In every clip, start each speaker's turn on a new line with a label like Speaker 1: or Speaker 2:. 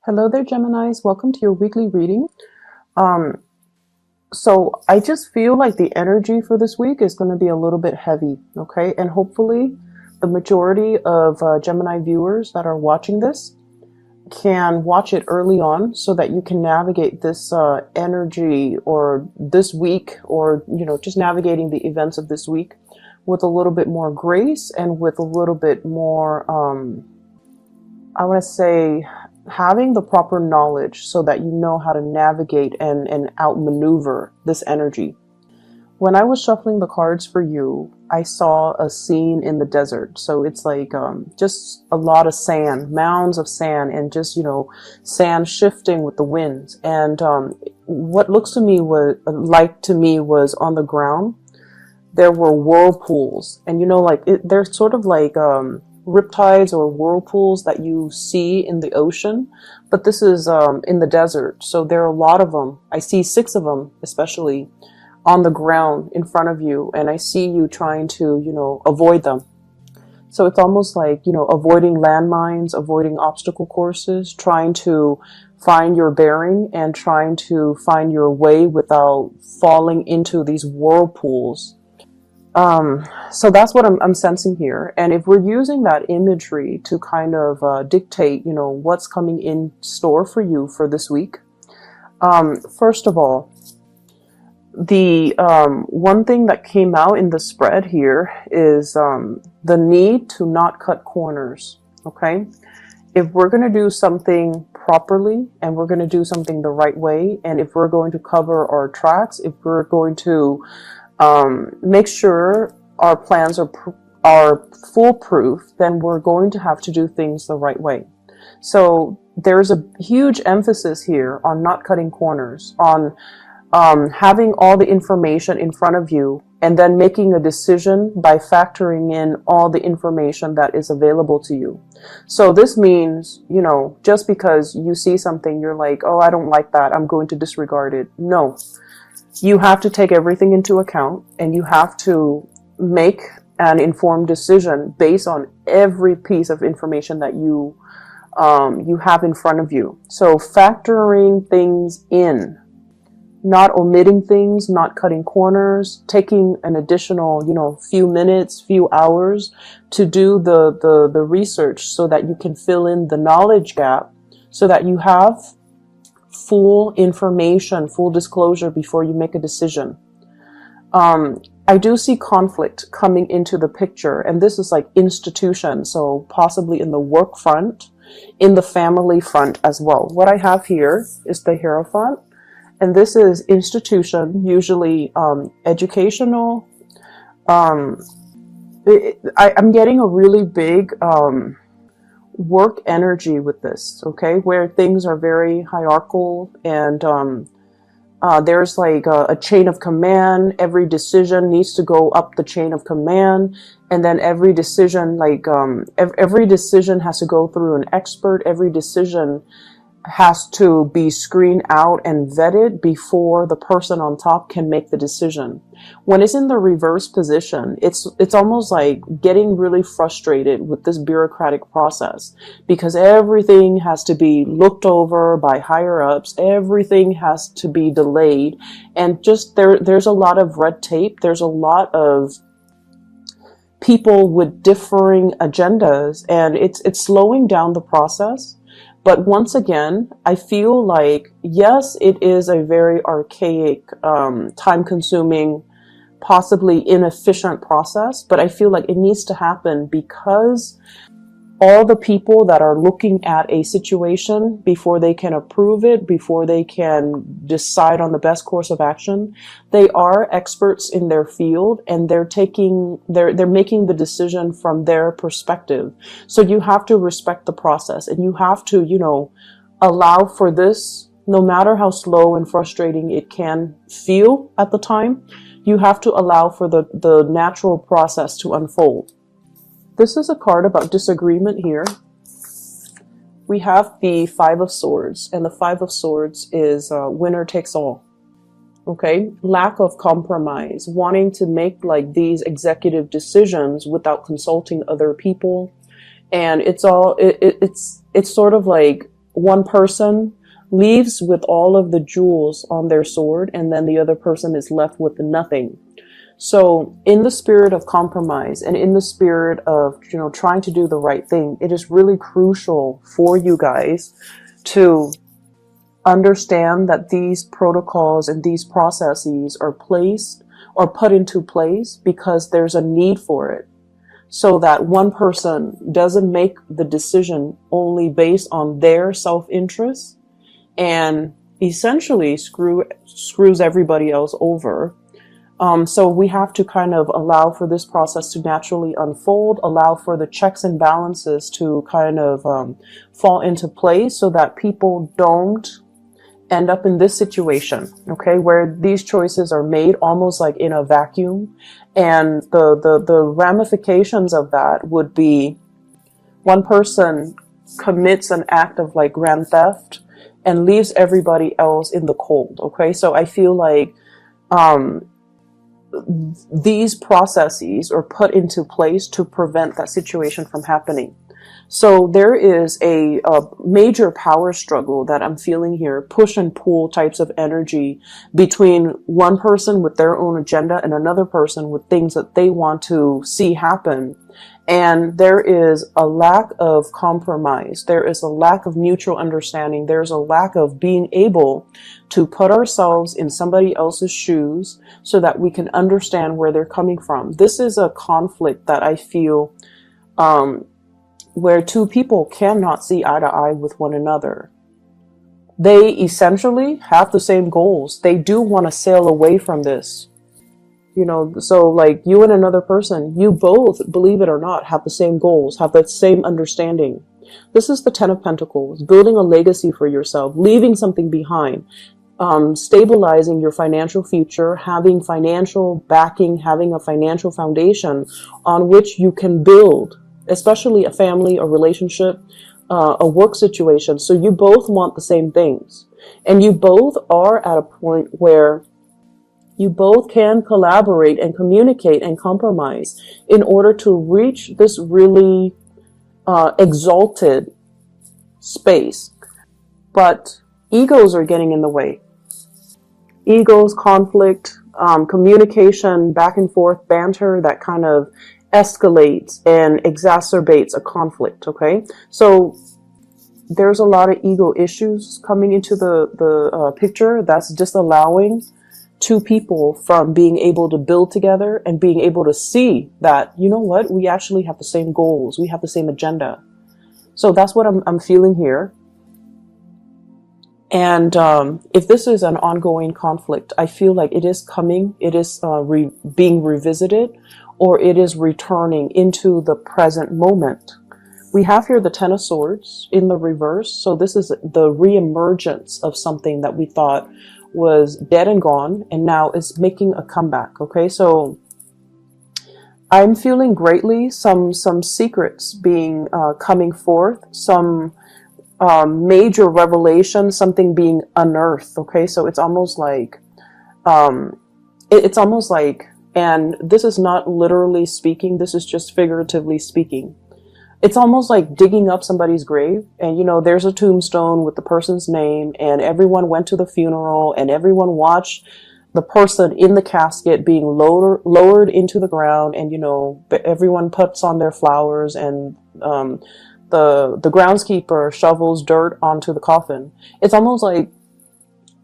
Speaker 1: Hello there, Geminis. Welcome to your weekly reading. Um, so I just feel like the energy for this week is going to be a little bit heavy, okay? And hopefully the majority of Gemini viewers that are watching this can watch it early on so that you can navigate this energy or this week or, just navigating the events of this week with a little bit more grace and with a little bit more, I want to say, having the proper knowledge so that you know how to navigate and outmaneuver this energy. When I was shuffling the cards for you, I saw a scene in the desert. So it's like just a lot of sand, mounds of sand, and just, sand shifting with the winds. And what looks to me was on the ground, there were whirlpools. And, they're sort of like riptides or whirlpools that you see in the ocean, but this is in the desert. So there are a lot of them. I see 6 of them, especially on the ground in front of you, and I see you trying to, avoid them. So it's almost like, avoiding landmines, avoiding obstacle courses, trying to find your bearing and trying to find your way without falling into these whirlpools. So that's what I'm sensing here. And if we're using that imagery to kind of dictate, what's coming in store for you for this week, first of all, the one thing that came out in the spread here is the need to not cut corners. Okay, if we're going to do something properly and we're going to do something the right way, and if we're going to cover our tracks, if we're going to make sure our plans are foolproof, then we're going to have to do things the right way. So there's a huge emphasis here on not cutting corners, on having all the information in front of you and then making a decision by factoring in all the information that is available to you. So this means, just because you see something, you're like, oh, I don't like that, I'm going to disregard it. No. You have to take everything into account, and you have to make an informed decision based on every piece of information that you have in front of you. So factoring things in, not omitting things, not cutting corners, taking an additional, few minutes, few hours to do the research so that you can fill in the knowledge gap, so that you have full information, full disclosure before you make a decision. I do see conflict coming into the picture, and this is like institution, so possibly in the work front, in the family front as well. What I have here is the Hierophant, and this is institution, usually educational. I'm getting a really big work energy with this, okay, where things are very hierarchical, and there's like a chain of command. Every decision needs to go up the chain of command, and then every decision, every decision has to go through an expert. Every decision has to be screened out and vetted before the person on top can make the decision. When it's in the reverse position, it's almost like getting really frustrated with this bureaucratic process, because everything has to be looked over by higher ups, everything has to be delayed, and just there's a lot of red tape, there's a lot of people with differing agendas, and it's slowing down the process. But once again, I feel like, yes, it is a very archaic, time-consuming, possibly inefficient process, but I feel like it needs to happen because all the people that are looking at a situation before they can approve it, before they can decide on the best course of action, they are experts in their field, and they're making the decision from their perspective. So you have to respect the process, and you have to, allow for this, no matter how slow and frustrating it can feel at the time. You have to allow for the natural process to unfold. This is a card about disagreement here. We have the 5 of Swords, and the 5 of Swords is winner takes all. Okay, lack of compromise, wanting to make like these executive decisions without consulting other people, and it's sort of like one person leaves with all of the jewels on their sword, and then the other person is left with nothing. So in the spirit of compromise and in the spirit of, trying to do the right thing, it is really crucial for you guys to understand that these protocols and these processes are placed or put into place because there's a need for it. So that one person doesn't make the decision only based on their self-interest and essentially screws everybody else over. So we have to kind of allow for this process to naturally unfold, allow for the checks and balances to kind of fall into place so that people don't end up in this situation, okay, where these choices are made almost like in a vacuum. And the ramifications of that would be one person commits an act of like grand theft and leaves everybody else in the cold, okay? So I feel like these processes are put into place to prevent that situation from happening. So there is a major power struggle that I'm feeling here, push and pull types of energy between one person with their own agenda and another person with things that they want to see happen. And there is a lack of compromise. There is a lack of mutual understanding. There's a lack of being able to put ourselves in somebody else's shoes so that we can understand where they're coming from. This is a conflict that I feel where two people cannot see eye to eye with one another. They essentially have the same goals. They do want to sail away from this. So like you and another person, you both, believe it or not, have the same goals, have the same understanding. This is the Ten of Pentacles, building a legacy for yourself, leaving something behind, stabilizing your financial future, having financial backing, having a financial foundation on which you can build, especially a family, a relationship, a work situation. So you both want the same things. And you both are at a point where you both can collaborate and communicate and compromise in order to reach this really exalted space. But egos are getting in the way. Egos, conflict, communication, back and forth, banter, that kind of escalates and exacerbates a conflict, okay? So there's a lot of ego issues coming into the picture that's disallowing two people from being able to build together and being able to see that, you know what, we actually have the same goals, we have the same agenda. So that's what I'm feeling here. And if this is an ongoing conflict, I feel like it is coming, it is being revisited, or it is returning into the present moment. We have here the Ten of Swords in the reverse. So this is the reemergence of something that we thought was dead and gone, and now is making a comeback. Okay, so I'm feeling greatly some secrets being coming forth, some major revelation, something being unearthed. Okay, so it's almost like and this is not literally speaking, this is just figuratively speaking. It's almost like digging up somebody's grave, and there's a tombstone with the person's name, and everyone went to the funeral, and everyone watched the person in the casket being lowered into the ground, and everyone puts on their flowers, and the groundskeeper shovels dirt onto the coffin. It's almost like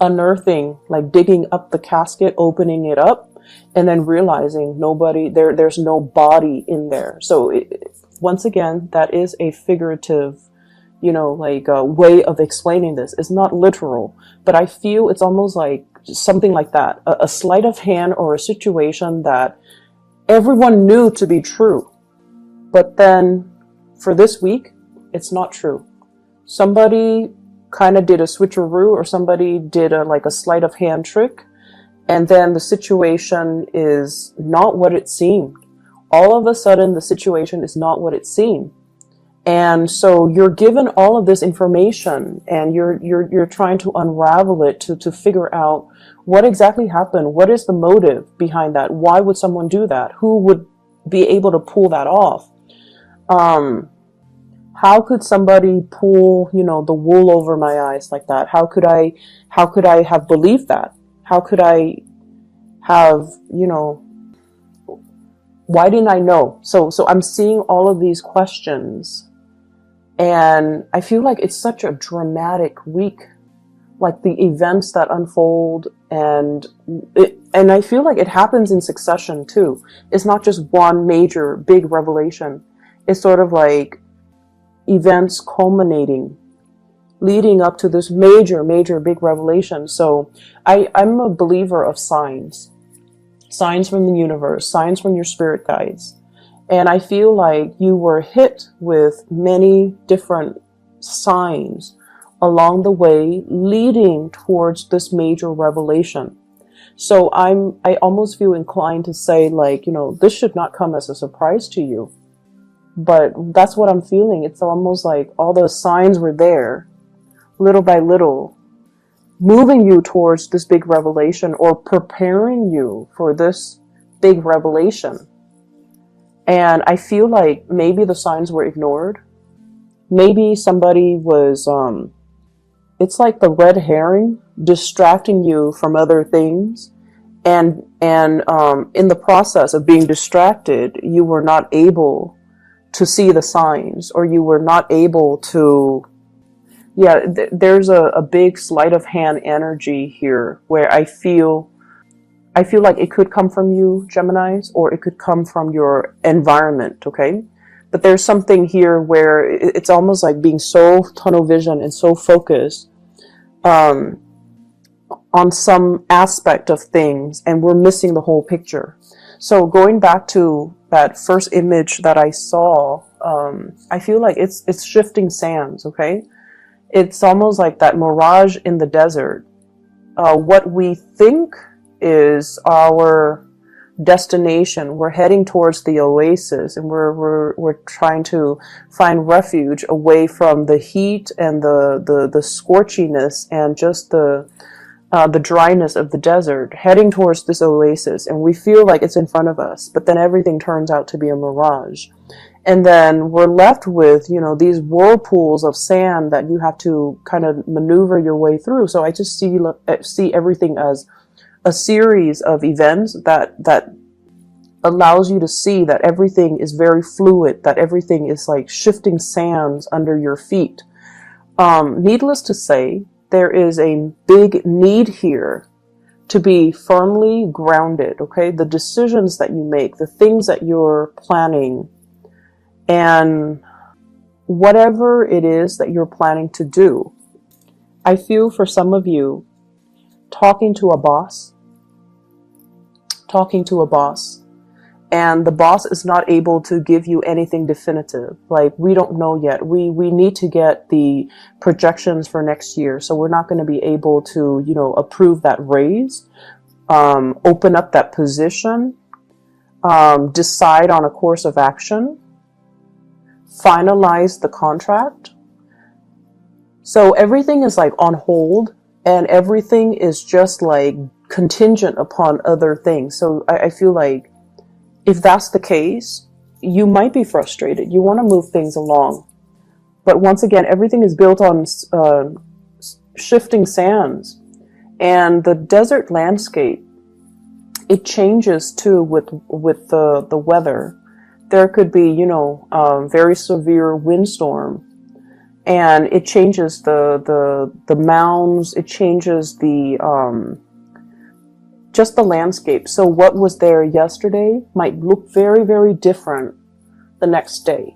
Speaker 1: unearthing, like digging up the casket, opening it up, and then realizing there's no body in there. So once again, that is a figurative, way of explaining this. It's not literal, but I feel it's almost like something like that, a sleight of hand or a situation that everyone knew to be true. But then for this week, it's not true. Somebody kind of did a switcheroo, or somebody did a sleight of hand trick, and then the situation is not what it seemed. All of a sudden, the situation is not what it seemed. And so you're given all of this information, and you're trying to unravel it to figure out what exactly happened. What is the motive behind that? Why would someone do that? Who would be able to pull that off? How could somebody pull, the wool over my eyes like that? How could I have believed that? How could I have, why didn't I know? So I'm seeing all of these questions, and I feel like it's such a dramatic week, like the events that unfold, and I feel like it happens in succession too. It's not just one major big revelation. It's sort of like events culminating, leading up to this major, major big revelation. So I'm a believer of signs. Signs from the universe, signs from your spirit guides. And I feel like you were hit with many different signs along the way leading towards this major revelation. So I almost feel inclined to say, like, this should not come as a surprise to you. But that's what I'm feeling. It's almost like all the signs were there, little by little, moving you towards this big revelation, or preparing you for this big revelation. And I feel like maybe the signs were ignored. Maybe somebody was, it's like the red herring distracting you from other things. And in the process of being distracted, you were not able to see the signs, or you were not able to, there's a big sleight of hand energy here where I feel like it could come from you, Geminis, or it could come from your environment, okay? But there's something here where it's almost like being so tunnel vision and so focused on some aspect of things, and we're missing the whole picture. So going back to that first image that I saw, I feel like it's shifting sands, okay? It's almost like that mirage in the desert. What we think is our destination. We're heading towards the oasis, and we're trying to find refuge away from the heat and the scorchiness and just the dryness of the desert, heading towards this oasis, and we feel like it's in front of us, but then everything turns out to be a mirage. And then we're left with, these whirlpools of sand that you have to kind of maneuver your way through. So I just see everything as a series of events that allows you to see that everything is very fluid, that everything is like shifting sands under your feet. Needless to say, there is a big need here to be firmly grounded, okay? The decisions that you make, the things that you're planning, and whatever it is that you're planning to do. I feel for some of you, talking to a boss, and the boss is not able to give you anything definitive. Like, we don't know yet. We need to get the projections for next year. So we're not going to be able to, approve that raise, open up that position, decide on a course of action, finalize the contract. So everything is like on hold, and everything is just like contingent upon other things. So I feel like if that's the case, you might be frustrated. You want to move things along. But once again, everything is built on shifting sands. And the desert landscape, it changes too with the weather. There could be, very severe windstorm. And it changes the mounds, it changes just the landscape. So what was there yesterday might look very, very different the next day.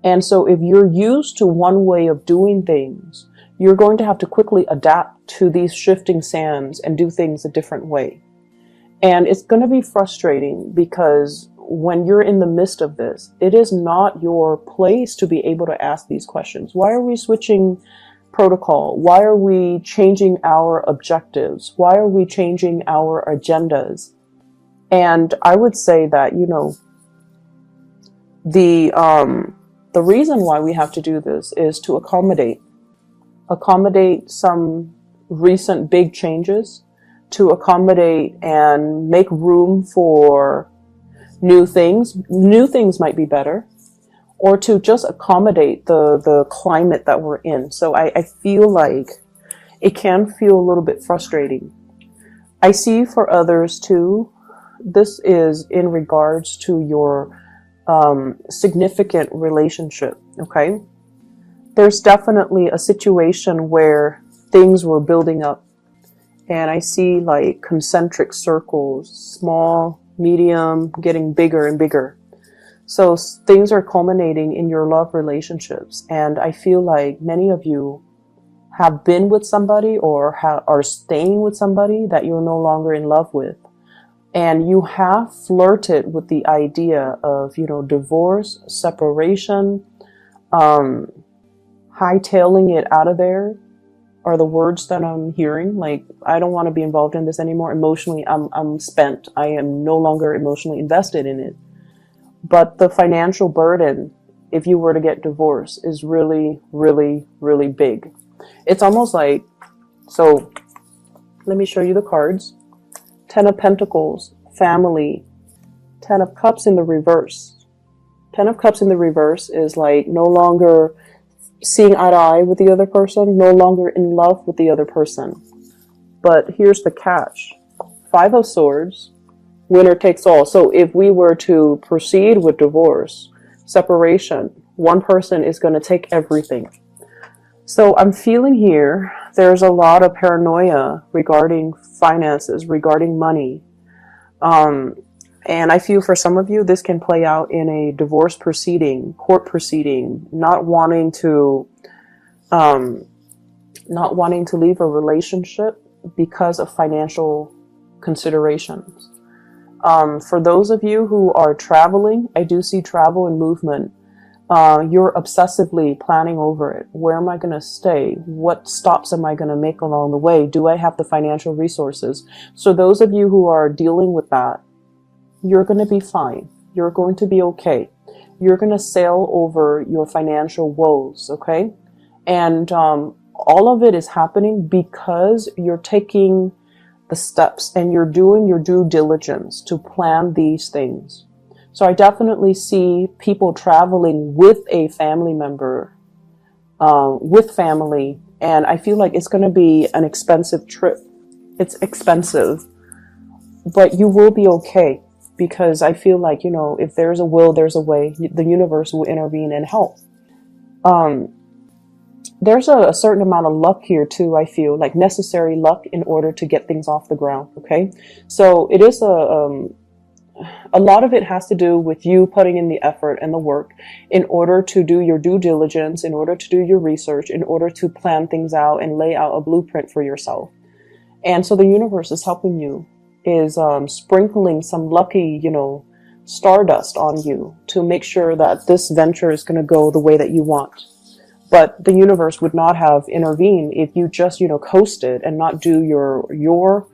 Speaker 1: And so if you're used to one way of doing things, you're going to have to quickly adapt to these shifting sands and do things a different way. And it's going to be frustrating because when you're in the midst of this, it is not your place to be able to ask these questions. Why are we switching protocol? Why are we changing our objectives? Why are we changing our agendas? And I would say that, the reason why we have to do this is to accommodate some recent big changes, to accommodate and make room for new things. New things might be better, or to just accommodate the climate that we're in. So I feel like it can feel a little bit frustrating. I see for others too, this is in regards to your significant relationship, okay? There's definitely a situation where things were building up, and I see like concentric circles, small, medium, getting bigger and bigger. So things are culminating in your love relationships, and I feel like many of you have been with somebody or are staying with somebody that you're no longer in love with. And you have flirted with the idea of, divorce, separation, hightailing it out of there are the words that I'm hearing. Like, I don't want to be involved in this anymore. Emotionally, I'm spent. I am no longer emotionally invested in it. But the financial burden, if you were to get divorced, is really, really, really big. It's almost like, so let me show you the cards. 10 of Pentacles, family, 10 of Cups in the reverse. 10 of Cups in the reverse is like no longer seeing eye to eye with the other person, no longer in love with the other person. But here's the catch. 5 of Swords, winner takes all. So if we were to proceed with divorce, separation, one person is going to take everything. So I'm feeling here, there's a lot of paranoia regarding finances, regarding money. And I feel for some of you, this can play out in a divorce proceeding, court proceeding, not wanting to leave a relationship because of financial considerations. For those of you who are traveling, I do see travel and movement. You're obsessively planning over it. Where am I going to stay? What stops am I going to make along the way? Do I have the financial resources? So those of you who are dealing with that, you're going to be fine. You're going to be okay. You're going to sail over your financial woes, okay? And all of it is happening because you're taking the steps and you're doing your due diligence to plan these things. So I definitely see people traveling with a family member, with family, and I feel like it's going to be an expensive trip. It's expensive, but you will be okay, because I feel like, if there's a will, there's a way. The universe will intervene and help. There's a certain amount of luck here too, I feel, like necessary luck in order to get things off the ground, okay? So it is a lot of it has to do with you putting in the effort and the work in order to do your due diligence, in order to do your research, in order to plan things out and lay out a blueprint for yourself. And so the universe is helping you, is sprinkling some lucky, stardust on you to make sure that this venture is going to go the way that you want. But the universe would not have intervened if you just, coasted and not do your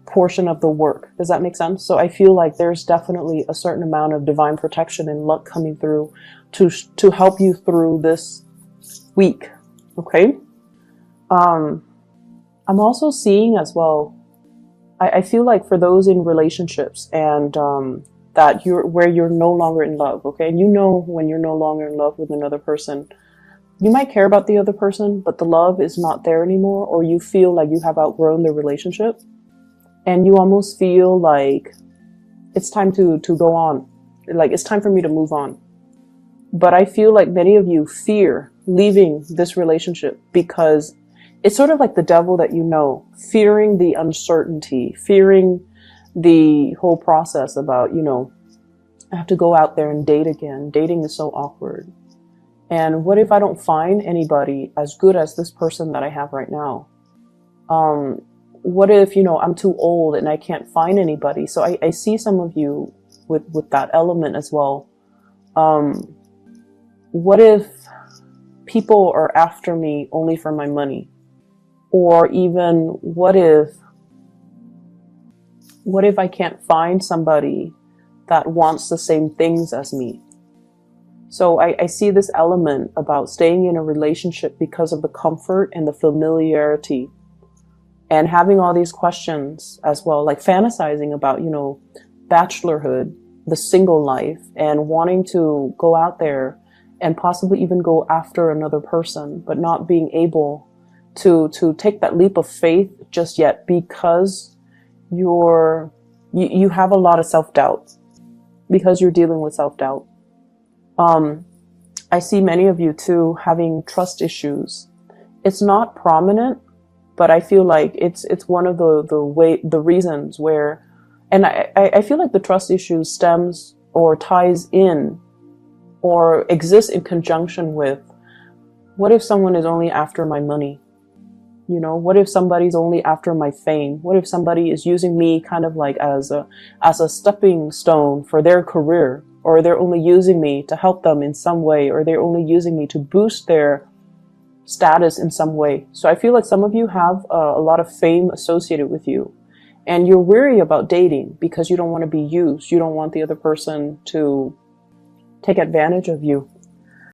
Speaker 1: portion of the work. Does that make sense? So I feel like there's definitely a certain amount of divine protection and luck coming through to help you through this week. Okay. I'm also seeing as well, I feel like for those in relationships and that you're no longer in love, okay? And when you're no longer in love with another person, you might care about the other person, but the love is not there anymore, or you feel like you have outgrown the relationship. And you almost feel like it's time to go on. Like, it's time for me to move on. But I feel like many of you fear leaving this relationship because it's sort of like the devil that fearing the uncertainty, fearing the whole process about, I have to go out there and date again. Dating is so awkward. And what if I don't find anybody as good as this person that I have right now? What if, I'm too old and I can't find anybody? So I see some of you with that element as well. What if people are after me only for my money? Or even what if I can't find somebody that wants the same things as me? So I see this element about staying in a relationship because of the comfort and the familiarity, and having all these questions as well, like fantasizing about, bachelorhood, the single life, and wanting to go out there and possibly even go after another person, but not being able to take that leap of faith just yet because you have a lot of self-doubt, because you're dealing with self-doubt. I see many of you too having trust issues. It's not prominent, but I feel like it's one of the reasons where, and I feel like the trust issue stems or ties in or exists in conjunction with, what if someone is only after my money? You know, what if somebody's only after my fame? What if somebody is using me kind of like as a stepping stone for their career, or they're only using me to help them in some way, or they're only using me to boost their status in some way. So I feel like some of you have a lot of fame associated with you, and you're weary about dating because you don't want to be used. You don't want the other person to take advantage of you.